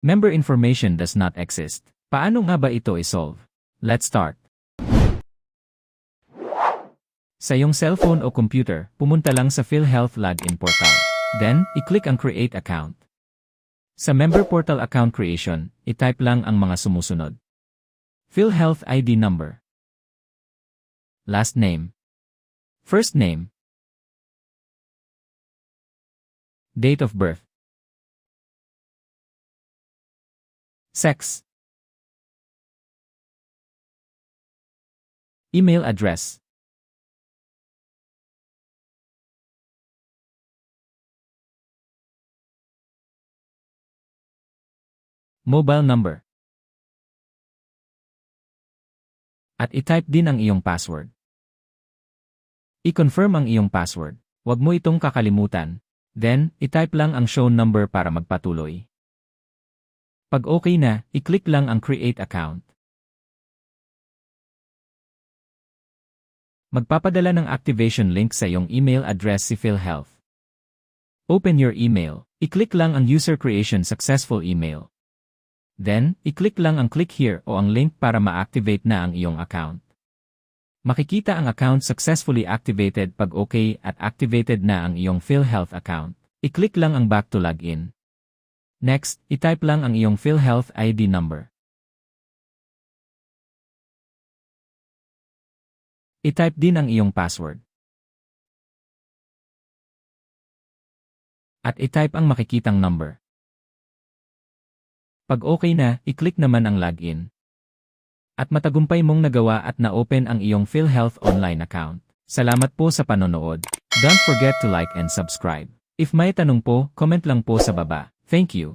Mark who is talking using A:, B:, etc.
A: Member information does not exist. Paano nga ba ito i-solve? Let's start. Sa iyong cellphone o computer, pumunta lang sa PhilHealth Login Portal. Then, i-click ang Create Account. Sa Member Portal Account Creation, i-type lang ang mga sumusunod. PhilHealth ID number. Last name. First name. Date of birth. Sex. Email address. Mobile number. At i-type din ang iyong password. I-confirm ang iyong password. Huwag mo itong kakalimutan. Then, i-type lang ang shown number para magpatuloy. Pag okay na, i-click lang ang Create Account. Magpapadala ng activation link sa iyong email address si PhilHealth. Open your email. I-click lang ang User Creation Successful Email. Then, i-click lang ang click here o ang link para ma-activate na ang iyong account. Makikita ang account successfully activated pag okay at activated na ang iyong PhilHealth account. I-click lang ang Back to Login. Next, i-type lang ang iyong PhilHealth ID number. I-type din ang iyong password. At i-type ang makikitang number. Pag okay na, i-click naman ang Login. At matagumpay mong nagawa at na-open ang iyong PhilHealth online account. Salamat po sa panonood. Don't forget to like and subscribe. If may tanong po, comment lang po sa baba. Thank you.